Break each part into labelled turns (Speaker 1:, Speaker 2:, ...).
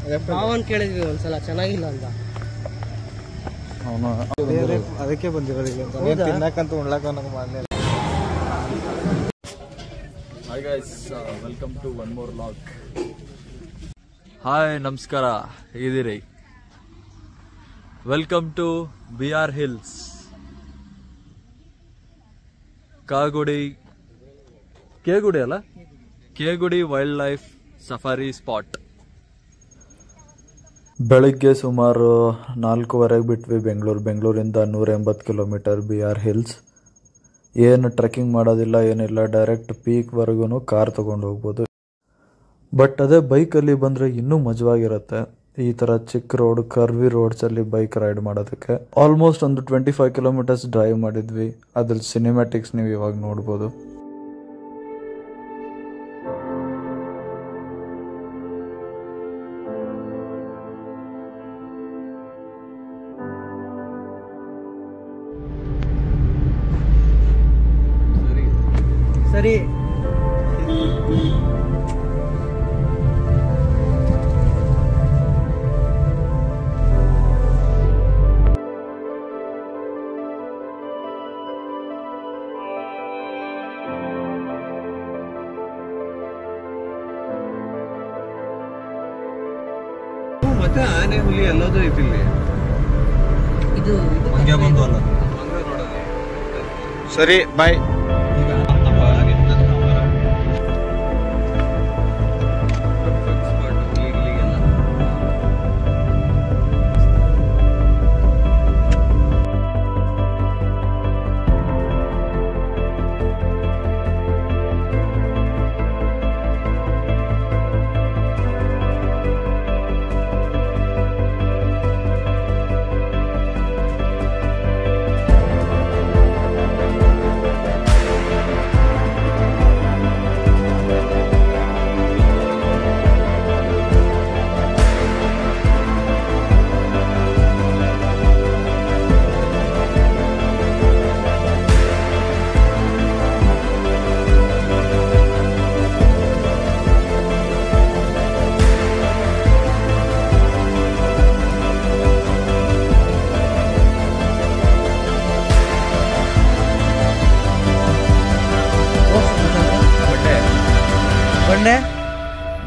Speaker 1: ನಾವನ್ ಕೇಳಿದ್ವಿ ಒಂದ್ಸಲ ಚೆನ್ನಾಗಿಲ್ಲ ಅಂತ.
Speaker 2: ಅದಕ್ಕೆ ಬಂದಿರೋದಿಲ್ಲ ತಿನ್ನಕಂತ ಉಣ್ಲಾಕ ನನಗೆ ಮಾಡಲಿಲ್ಲ.
Speaker 3: Hi guys, welcome to one more vlog. Hi ನಮಸ್ಕಾರ, ಹೇಗಿದ್ದೀರಿ? Welcome to BR hills, K Gudi ಅಲ್ಲ, K Gudi wild life safari spot. ಬೆಳಿಗ್ಗೆ ಸುಮಾರು 4:15 ಬಿಟ್ವಿ ಬೆಂಗಳೂರಿಂದ 180 ಕಿಲೋಮೀಟರ್ BR ಹಿಲ್ಸ್. ಏನು ಟ್ರೆಕ್ಕಿಂಗ್ ಮಾಡೋದಿಲ್ಲ, ಏನಿಲ್ಲ, ಡೈರೆಕ್ಟ್ ಪೀಕ್ವರೆಗೂ ಕಾರ್ ತೊಗೊಂಡು ಹೋಗ್ಬೋದು. ಬಟ್ ಅದೇ ಬೈಕಲ್ಲಿ ಬಂದರೆ ಇನ್ನೂ ಮಜವಾಗಿರುತ್ತೆ. ಈ ಥರ ಚಿಕ್ಕ ರೋಡ್, ಕರ್ವಿ ರೋಡ್ಸಲ್ಲಿ ಬೈಕ್ ರೈಡ್ ಮಾಡೋದಕ್ಕೆ ಆಲ್ಮೋಸ್ಟ್ ಒಂದು 25 ಕಿಲೋಮೀಟರ್ಸ್ ಡ್ರೈವ್ ಮಾಡಿದ್ವಿ. ಅದ್ರಲ್ಲಿ ಸಿನಿಮ್ಯಾಟಿಕ್ಸ್ ನೀವು ಇವಾಗ ನೋಡ್ಬೋದು.
Speaker 1: ಸರಿ,
Speaker 2: ಮತ್ತೆ ಆನೆ, ಹುಲಿ ಎಲ್ಲದೂ ಐತಿ ಇಲ್ಲಿ.
Speaker 1: ಇದು
Speaker 2: ಸರಿ, ಬಾಯ್.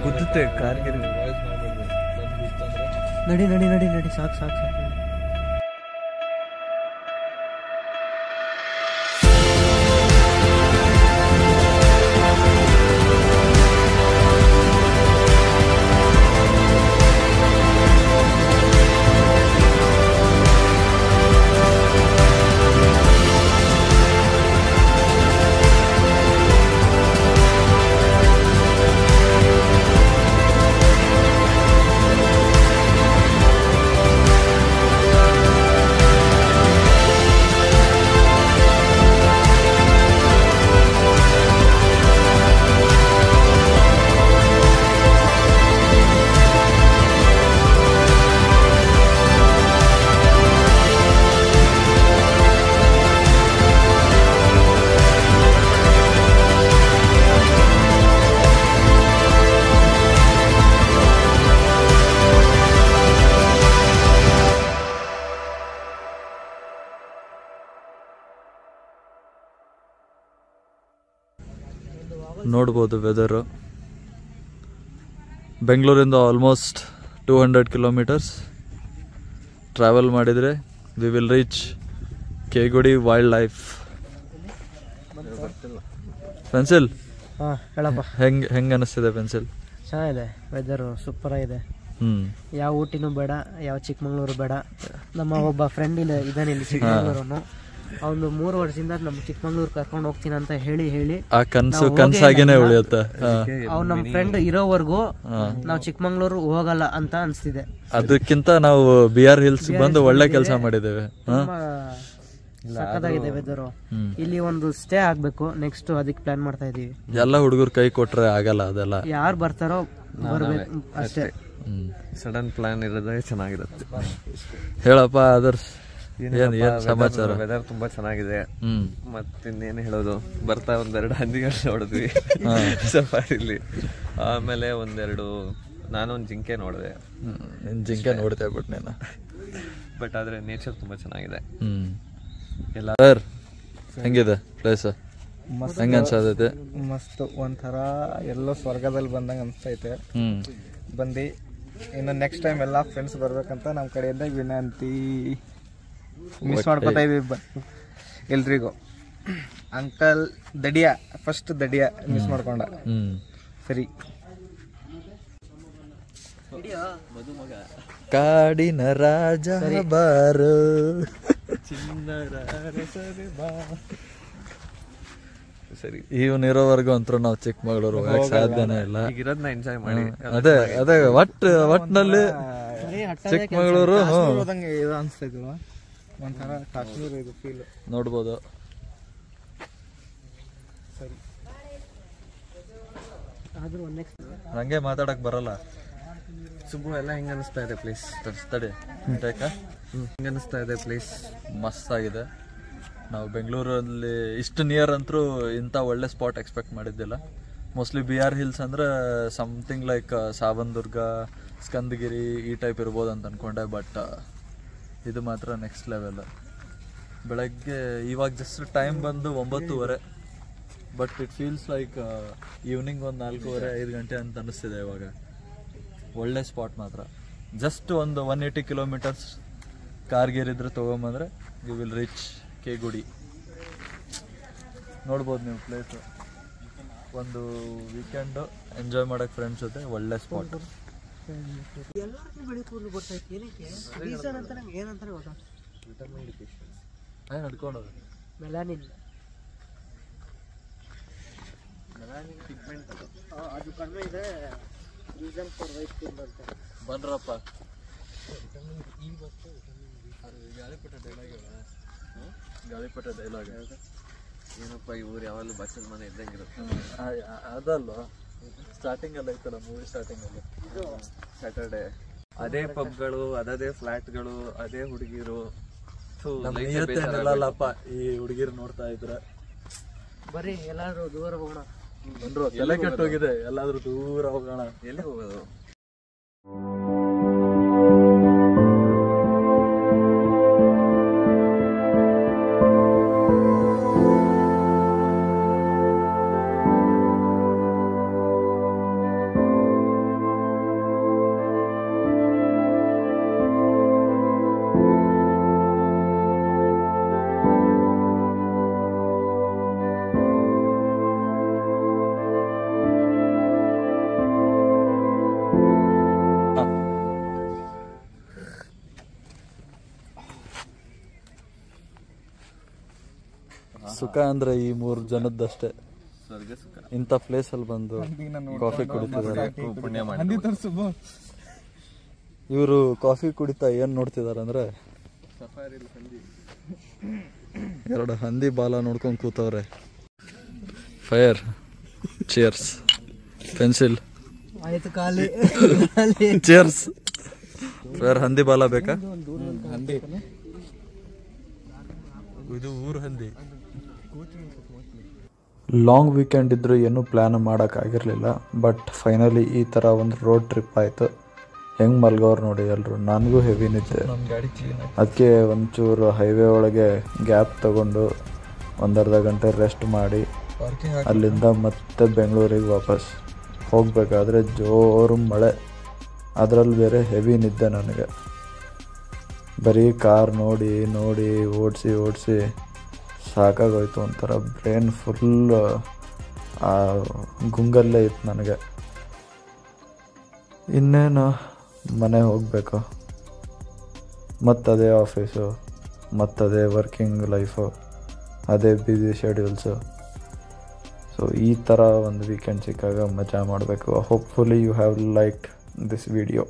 Speaker 2: ಗೊತ್ತುತ್ತೆ ಕಾರ್ಗೆ
Speaker 1: ನಡಿ ನಡಿ ನಡಿ ನಡಿ, ಸಾಕು ಸಾಕು ಸಾಕು.
Speaker 3: ನೋಡ್ಬೋದು ವೆದರು. ಬೆಂಗಳೂರಿಂದ ಆಲ್ಮೋಸ್ಟ್ 200 ಕಿಲೋಮೀಟರ್ಸ್ ಟ್ರಾವೆಲ್ ಮಾಡಿದರೆ we will reach Kegudi wild life. Pencil
Speaker 1: ಹೇಳಪ್ಪ,
Speaker 3: ಹೆಂಗೆ ಅನಿಸ್ತಿದೆ ಪೆನ್ಸಿಲ್?
Speaker 1: ಚೆನ್ನಾಗಿದೆ, ವೆದರು ಸೂಪರ್ ಆಗಿದೆ. ಯಾವ ಊಟಿನೂ ಬೇಡ, ಯಾವ ಚಿಕ್ಕಮಂಗ್ಳೂರು ಬೇಡ. ನಮ್ಮ ಒಬ್ಬ ಫ್ರೆಂಡ್ ಇದ್ದಾನೆ ಇಲ್ಲಿ ಚಿಕ್ಕಮಂಗ್ಳೂರವನು. ಅವನು 3 ವರ್ಷದಿಂದ ನಮ್ಮ ಚಿಕ್ಕಮಂಗ್ಳೂರು ಕರ್ಕೊಂಡು ಹೋಗ್ತೀನಿ ಅಂತ ಹೇಳಿ
Speaker 3: ಆ ಕನಸಾಗೇನೆ ಉಳಿಯುತ್ತೆ.
Speaker 1: ಅವ್ನು ನಮ್ಮ ಫ್ರೆಂಡ್ ಇರೋವರೆಗೂ ನಾವು ಚಿಕ್ಕಮಂಗ್ಳೂರು ಹೋಗಲ್ಲ ಅಂತ ಅನ್ಸ್ತಿದೆ.
Speaker 3: ಅದಕ್ಕಿಂತ ನಾವು BR ಹಿಲ್ಸ್ ಬಂದು ಒಳ್ಳೆ ಕೆಲಸ ಮಾಡಿದ್ದೇವೆ.
Speaker 1: ಸಕ್ಕತ್ತಾಗಿದೆ ವೆದರು. ಇಲ್ಲಿ ಒಂದು ಸ್ಟೇ ಆಗ್ಬೇಕು, ನೆಕ್ಸ್ಟ್ ಅದಕ್ಕೆ ಪ್ಲಾನ್ ಮಾಡ್ತಾ ಇದೀವಿ.
Speaker 3: ಎಲ್ಲ ಹುಡುಗರು ಕೈ ಕೊಟ್ರೆ ಆಗಲ್ಲ, ಅದೆಲ್ಲ
Speaker 1: ಯಾರು ಬರ್ತಾರೋ ಬರ್ಬೇಕು ಅಷ್ಟೇ.
Speaker 2: ಸಡನ್ ಪ್ಲಾನ್ ಇರೋದೇ ಚೆನ್ನಾಗಿರುತ್ತೆ.
Speaker 3: ಹೇಳಪ್ಪ ಅದರ್ಸ್, ಏನ್ ಸಮಾಚಾರ?
Speaker 2: ವೆದರ್ ತುಂಬಾ ಚೆನ್ನಾಗಿದೆ. ಮತ್ತಿನ್ನೇನು ಹೇಳೋದು, ಬರ್ತಾ ಒಂದೆರಡು ಹಂದಿಗಳು ನೋಡಿದ್ವಿ ಸಫಾರಿಲಿ. ಆಮೇಲೆ ಒಂದೆರಡು
Speaker 4: ನಾನೊಂದು ಜಿಂಕೆ ನೋಡಿದೆ.
Speaker 3: ನಿನ್ನ ಜಿಂಕೆ ನೋಡ್ತೇ ಬಿಟ್ಟು ನೀನು.
Speaker 4: ಬಟ್ ಆದರೆ ನೇಚರ್ ತುಂಬ ಚೆನ್ನಾಗಿದೆ.
Speaker 3: ಎಲ್ಲ ಸರ್ ಹೆಂಗಿದೆ ಪ್ಲೇಸ್? ಹೆಂಗೆ ಅನ್ಸತೈತೆ?
Speaker 2: ಮಸ್ತ್, ಒಂಥರ ಎಲ್ಲೋ ಸ್ವರ್ಗದಲ್ಲಿ ಬಂದಂಗೆ ಅನಿಸ್ತೈತೆ. ಬಂದು ಇನ್ನು ನೆಕ್ಸ್ಟ್ ಟೈಮ್ ಎಲ್ಲ ಫ್ರೆಂಡ್ಸ್ ಬರ್ಬೇಕಂತ ನಮ್ಮ ಕಡೆಯಿಂದ ವಿನಂತಿ. ಮಿಸ್ ಮಾಡ್ಕೊತಾ ಇದೀವಿ ಎಲ್ರಿಗೂ. ಅಂಕಲ್ ದಡಿಯಾ, ಫಸ್ಟ್ ದಡಿಯಾ ಮಿಸ್ ಮಾಡ್ಕೊಂಡ. ಸರಿ,
Speaker 3: ಕಾಡಿನ ರಾಜ ಬಾರು
Speaker 4: ಸರಿ.
Speaker 3: ಇವನಿರೋವರೆಗೂ ಅಂತೂ ನಾವು ಚಿಕ್ಕಮಗಳೂರು ಹೋಗಕ್ಕೆ ಸಾಧ್ಯನೇ ಇಲ್ಲ.
Speaker 4: ಈಗಿರೋದನ್ನ ಎಂಜಾಯ್ ಮಾಡಿ.
Speaker 3: ಅದೇ ಒಟ್ಟಿನಲ್ಲಿ ಚಿಕ್ಕಮಗಳೂರು
Speaker 2: ಇದು ಅನಿಸ್ತೈತಿ, ಒಂಥರ ಕಾಶ್ಮೀರ ಇದು ಫೀಲ್
Speaker 3: ನೋಡ್ಬೋದು.
Speaker 2: ಸರಿ,
Speaker 3: ಹಂಗೆ ಮಾತಾಡಕ್ ಬರಲ್ಲ.
Speaker 4: ಸುಬ್ಬು ಎಲ್ಲ ಹೆಂಗೆ ಅನಿಸ್ತಾ ಇದೆ ಪ್ಲೇಸ್?
Speaker 3: ತಡಿ
Speaker 4: ಹೆಂಗೆ ಅನಿಸ್ತಾ ಇದೆ ಪ್ಲೇಸ್?
Speaker 3: ಮಸ್ತ್ ಆಗಿದೆ. ನಾವು ಬೆಂಗಳೂರಲ್ಲಿ ಇಷ್ಟು ನಿಯರ್ ಅಂತರೂ ಇಂಥ ಒಳ್ಳೆ ಸ್ಪಾಟ್ ಎಕ್ಸ್ಪೆಕ್ಟ್ ಮಾಡಿದ್ದಿಲ್ಲ. ಮೋಸ್ಟ್ಲಿ BR ಹಿಲ್ಸ್ ಅಂದರೆ ಸಮಥಿಂಗ್ ಲೈಕ್ ಸಾವನ್ದುರ್ಗ, ಸ್ಕಂದಗಿರಿ ಈ ಟೈಪ್ ಇರ್ಬೋದು ಅಂತ ಅಂದ್ಕೊಂಡೆ. ಬಟ್ ಇದು ಮಾತ್ರ ನೆಕ್ಸ್ಟ್ ಲೆವೆಲ್. ಬೆಳಗ್ಗೆ ಇವಾಗ ಜಸ್ಟ್ ಟೈಮ್ ಬಂದು 9:30, but it feels like evening ಒಂದು 4:30-5 ಗಂಟೆ ಅಂತ ಅನ್ನಿಸ್ತಿದೆ ಇವಾಗ. ಒಳ್ಳೆ ಸ್ಪಾಟ್ ಮಾತ್ರ. ಜಸ್ಟ್ ಒಂದು 180 ಕಿಲೋಮೀಟರ್ಸ್ ಕಾರ್ಗೇರಿದ್ರೆ ತೊಗೊಂಬಂದರೆ ಯು ವಿಲ್ ರೀಚ್ ಕೆಗುಡಿ. ನೋಡ್ಬೋದು ನೀವು ಪ್ಲೇಸು. ಒಂದು ವೀಕೆಂಡು ಎಂಜಾಯ್ ಮಾಡೋಕ್ಕೆ ಫ್ರೆಂಡ್ಸ್ ಜೊತೆ ಒಳ್ಳೆ ಸ್ಪಾಟ್. ನಡ್ಕೊಂಡೋದು
Speaker 1: ಮೆಲಾನಿನ್ ಅದು ಕಡಿಮೆ ಇದೆ. ರೀಸನ್ ಫಾರ್ ವೈಟ್ ಕೂಲ್ ಅಂತ
Speaker 3: ಬನ್ರಪ್ಪ. ಗಾಳಿಪಟ ಡೈಲಾಗ್
Speaker 4: ಏನಪ್ಪ ಈ ಊರು ಯಾವಾಗಲೂ ಬಸ್ಸದ ಮನೆ ಇದ್ದಂಗಿರುತ್ತೆ.
Speaker 3: ಅದಲ್ವ ಸ್ಟಾರ್ಟಿಂಗಲ್ಲಿ ಐತಲ್ಲ, ಮೂವಿ ಸ್ಟಾರ್ಟಿಂಗಲ್ಲಿ
Speaker 4: ಸ್ಯಾಟರ್ಡೆ ಅದೇ ಪಬ್ಗಳು, ಅದೇ ಫ್ಲಾಟ್ಗಳು, ಅದೇ ಹುಡುಗಿರು.
Speaker 3: ಅಲ್ಲಪ್ಪ ಈ ಹುಡುಗಿರು ನೋಡ್ತಾ ಇದ್ರೆ
Speaker 1: ಬರೀ ಎಲ್ಲಾದ್ರೂ ದೂರ ಹೋಗೋಣ.
Speaker 3: ಬಂದ್ರು ತಲೆ ಕೆಟ್ಟೋಗಿದೆ. ಎಲ್ಲಾದ್ರೂ ದೂರ ಹೋಗೋಣ.
Speaker 4: ಎಲ್ಲಿ ಹೋಗೋದು?
Speaker 3: ಸುಖ ಅಂದ್ರೆ ಈ 3 ಜನದ್ದಷ್ಟೇ.
Speaker 4: ಸ್ವರ್ಗ ಸುಖ.
Speaker 3: ಇಂಥ ಪ್ಲೇಸಲ್ಲಿ ಬಂದು ಕಾಫಿ ಕುಡಿತಿದ್ದಾರೆ.
Speaker 4: ಪುಣ್ಯ ಮಾಡಿ.
Speaker 3: ಇವರು ಕಾಫಿ ಕುಡಿತಾ ಏನ್ ನೋಡ್ತಿದಾರೆ ಅಂದ್ರೆ ಎರಡು ಹಂದಿ ಬಾಲ ನೋಡ್ಕೊಂಡು ಕೂತವ್ರೆ. ಫೈರ್, ಚೇರ್ಸ್, ಪೆನ್ಸಿಲ್,
Speaker 1: ಆಯ್ತು ಖಾಲಿ.
Speaker 3: ಚೇರ್ಸ್. ಫೈರ್, ಹಂದಿ ಬಾಲ ಬೇಕಾ?
Speaker 2: ಹಂದಿ
Speaker 3: ಇದು ಊರು ಹಂದಿ. ಲಾಂಗ್ ವೀಕೆಂಡ್ ಇದ್ದರೂ ಏನೂ ಪ್ಲ್ಯಾನ್ ಮಾಡೋಕ್ಕಾಗಿರಲಿಲ್ಲ. ಬಟ್ ಫೈನಲಿ ಈ ಥರ ಒಂದು ರೋಡ್ ಟ್ರಿಪ್ ಆಯಿತು. ಹೆಂಗೆ ಮಲ್ಗೋರು ನೋಡಿ ಎಲ್ಲರೂ. ನನಗೂ ಹೆವಿ ನಿದ್ದೆ. ಅದಕ್ಕೆ ಒಂಚೂರು ಹೈವೇ ಒಳಗೆ ಗ್ಯಾಪ್ ತಗೊಂಡು 1-1/2 ಗಂಟೆ ರೆಸ್ಟ್ ಮಾಡಿ ಅಲ್ಲಿಂದ ಮತ್ತೆ ಬೆಂಗಳೂರಿಗೆ ವಾಪಸ್ ಹೋಗಬೇಕಾದ್ರೆ ಜೋರು ಮಳೆ, ಅದರಲ್ಲಿ ಬೇರೆ ಹೆವಿ ನಿದ್ದೆ ನನಗೆ. ಬರೀ ಕಾರ್ ನೋಡಿ ನೋಡಿ ಓಡಿಸಿ ಸಾಕಾಗೋಯ್ತು. ಒಂಥರ ಬ್ರೈನ್ ಫುಲ್ ಗುಂಗಲ್ಲೇ ಇತ್ತು ನನಗೆ. ಇನ್ನೇನು ಮನೆ ಹೋಗಬೇಕು, ಮತ್ತದೇ ಆಫೀಸು, ಮತ್ತದೇ ವರ್ಕಿಂಗ್ ಲೈಫು, ಅದೇ ಬ್ಯುಸಿ ಶೆಡ್ಯೂಲ್ಸು. ಸೊ ಈ ಥರ ಒಂದು ವೀಕೆಂಡ್ ಸಿಕ್ಕಾಗ ಮಜಾ ಮಾಡಬೇಕು. Hopefully you have liked this video.